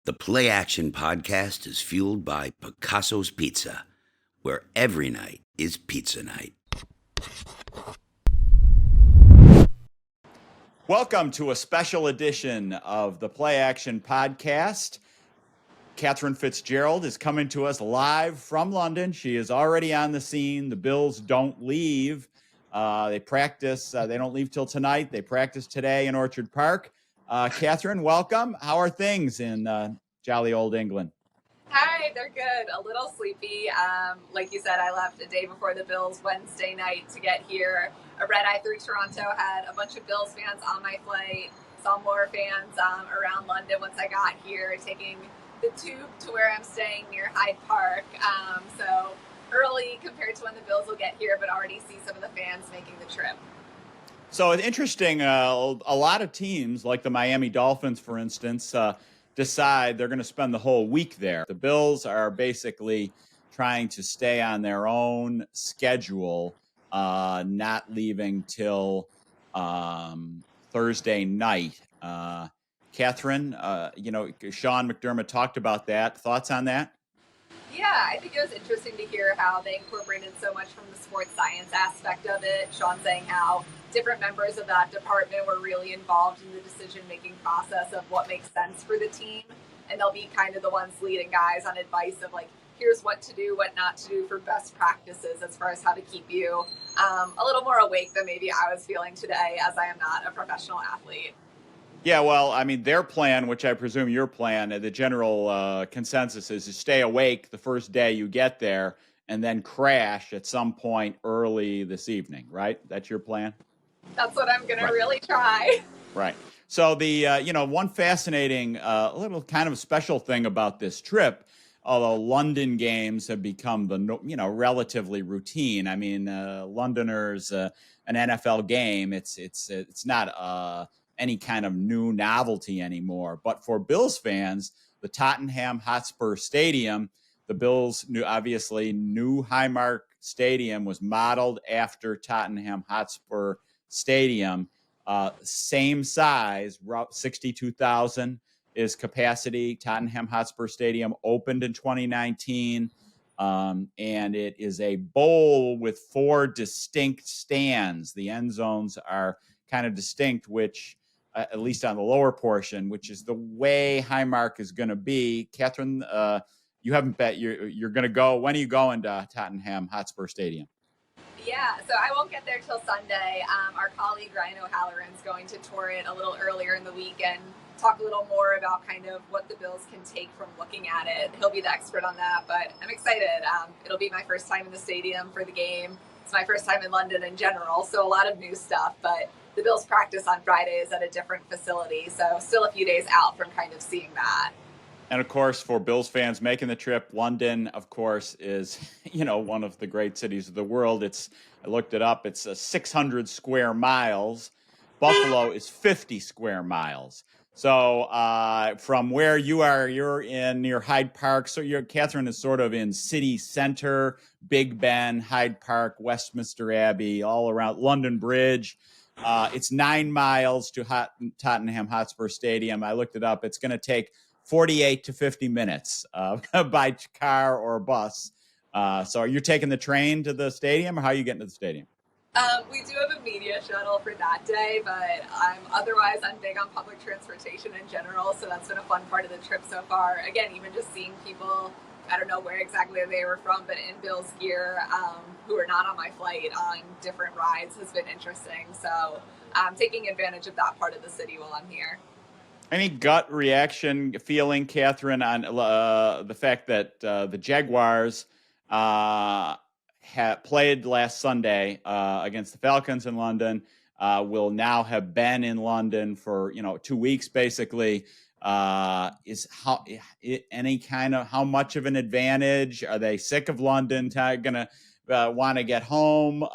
The Play Action podcast is fueled by Picasso's Pizza, where every night is pizza night. Welcome to a special edition of the Play Action podcast. Katherine Fitzgerald is coming to us live from London. She is already on the scene. The Bills don't leave. They practice. They don't leave till tonight. They practice today in Orchard Park. Katherine, welcome. How are things in jolly old England? Hi, they're good. A little sleepy. Like you said, I left a day before the Bills Wednesday night to get here. A red-eye through Toronto, had a bunch of Bills fans on my flight, saw more fans around London once I got here, taking the tube to where I'm staying near Hyde Park. So early compared to when the Bills will get here, but already see some of the fans making the trip. So it's interesting. A lot of teams, like the Miami Dolphins, for instance, decide they're going to spend the whole week there. The Bills are basically trying to stay on their own schedule, not leaving till Thursday night. Katherine, Sean McDermott talked about that. Thoughts on that? Yeah, I think it was interesting to hear how they incorporated so much from the sports science aspect of it. Sean saying how different members of that department were really involved in the decision-making process of what makes sense for the team. And they'll be kind of the ones leading guys on advice of like, here's what to do, what not to do for best practices as far as how to keep you a little more awake than maybe I was feeling today, as I am not a professional athlete. Yeah, well, I mean, their plan, which I presume your plan, the general consensus is to stay awake the first day you get there and then crash at some point early this evening, right? That's your plan? That's what I'm going to really try. Right. So the, one fascinating, little kind of special thing about this trip, although London games have become the, relatively routine. I mean, Londoners, an NFL game, it's not any kind of new novelty anymore. But for Bills fans, the Tottenham Hotspur Stadium, the Bills new Highmark Stadium was modeled after Tottenham Hotspur Stadium. Same size, 62,000 is capacity. Tottenham Hotspur Stadium opened in 2019. And it is a bowl with 4 distinct stands. The end zones are kind of distinct, which at least on the lower portion, which is the way Highmark is going to be. Katherine, you haven't bet you're going to go. When are you going to Tottenham Hotspur Stadium? Yeah, so I won't get there till Sunday. Our colleague Ryan O'Halloran's going to tour it a little earlier in the week and talk a little more about kind of what the Bills can take from looking at it. He'll be the expert on that, but I'm excited. It'll be my first time in the stadium for the game. It's my first time in London in general, so a lot of new stuff, but the Bills practice on Fridays at a different facility, so still a few days out from kind of seeing that. And of course, for Bills fans making the trip, London, of course, is, one of the great cities of the world. I looked it up. It's 600 square miles. Buffalo is 50 square miles. So from where you are, you're near Hyde Park. So Katherine is sort of in city center, Big Ben, Hyde Park, Westminster Abbey, all around London Bridge. It's 9 miles to Tottenham Hotspur Stadium. I looked it up. It's going to take 48 to 50 minutes by car or bus. So are you taking the train to the stadium, or how are you getting to the stadium? We do have a media shuttle for that day, but I'm big on public transportation in general, so that's been a fun part of the trip so far. Again, even just seeing people, I don't know where exactly they were from, but in Bills gear, who are not on my flight on different rides has been interesting. So taking advantage of that part of the city while I'm here. Any gut reaction, feeling, Katherine, on the fact that the Jaguars played last Sunday against the Falcons in London, will now have been in London for 2 weeks basically? Is how much of an advantage? Are they sick of London? Going to want to get home?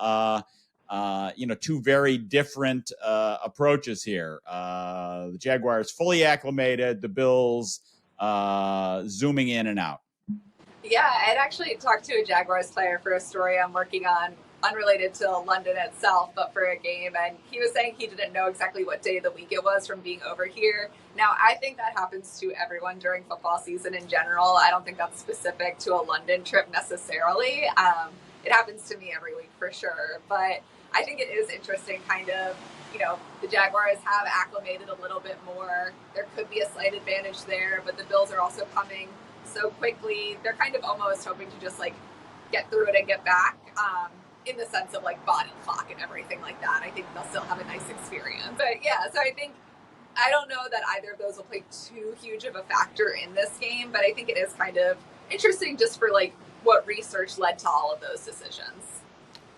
Two very different approaches here. The Jaguars fully acclimated, the Bills zooming in and out. Yeah, I'd actually talked to a Jaguars player for a story I'm working on unrelated to London itself, but for a game. And he was saying he didn't know exactly what day of the week it was from being over here. Now, I think that happens to everyone during football season in general. I don't think that's specific to a London trip necessarily. It happens to me every week for sure. But I think it is interesting, kind of, the Jaguars have acclimated a little bit more. There could be a slight advantage there, but the Bills are also coming so quickly. They're kind of almost hoping to just get through it and get back. In the sense of body clock and everything like that. I think they'll still have a nice experience. But yeah, so I don't know that either of those will play too huge of a factor in this game, but I think it is kind of interesting just for what research led to all of those decisions.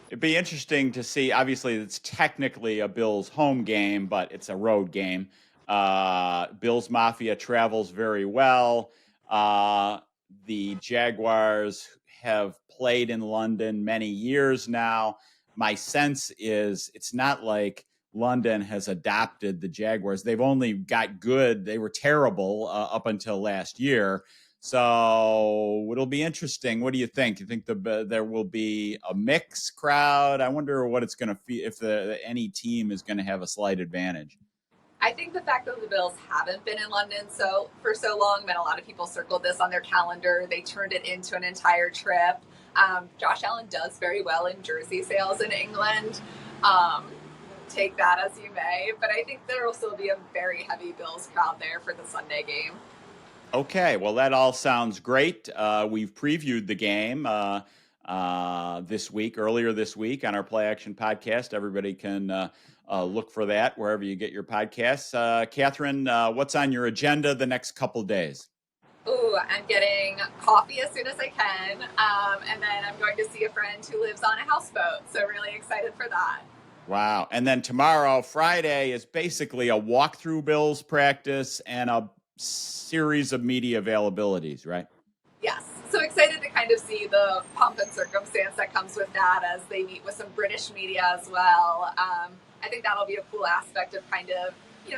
It'd be interesting to see. Obviously, it's technically a Bills home game, but it's a road game. Bills Mafia travels very well. The Jaguars have played in London many years now. My sense is it's not like London has adopted the Jaguars. They've only got good. They were terrible up until last year. So it'll be interesting. What do you think? You think there will be a mixed crowd? I wonder what it's going to feel if any team is going to have a slight advantage. I think the fact that the Bills haven't been in London for so long meant a lot of people circled this on their calendar. They turned it into an entire trip. Josh Allen does very well in jersey sales in England. Take that as you may, but I think there will still be a very heavy Bills crowd there for the Sunday game. Okay, well, that all sounds great. We've previewed the game earlier this week on our Play Action podcast. Everybody can look for that wherever you get your podcasts. Katherine, what's on your agenda the next couple days? Ooh, I'm getting coffee as soon as I can, and then I'm going to see a friend who lives on a houseboat, so really excited for that. Wow. And then tomorrow, Friday, is basically a walkthrough Bills practice and a series of media availabilities, right? Yes. So excited to kind of see the pomp and circumstance that comes with that as they meet with some British media as well. I think that'll be a cool aspect of kind of,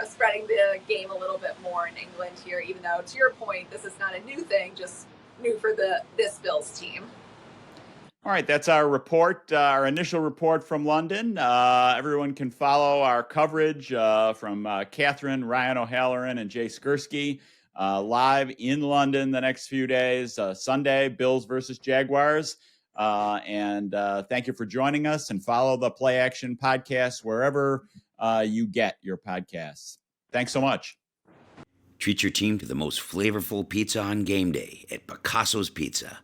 spreading the game a little bit more in England here, even though, to your point, this is not a new thing, just new for this Bills team. All right, that's our report, our initial report from London. Everyone can follow our coverage from Katherine, Ryan O'Halloran, and Jay Skursky live in London the next few days. Sunday, Bills versus Jaguars. And thank you for joining us, and follow the Play Action podcast wherever you get your podcasts. Thanks so much. Treat your team to the most flavorful pizza on game day at Picasso's Pizza.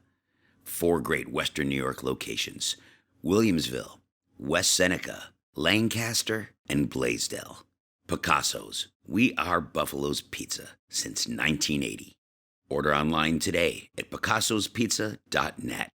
4 great Western New York locations: Williamsville, West Seneca, Lancaster, and Blaisdell. Picasso's. We are Buffalo's Pizza since 1980. Order online today at picassospizza.net.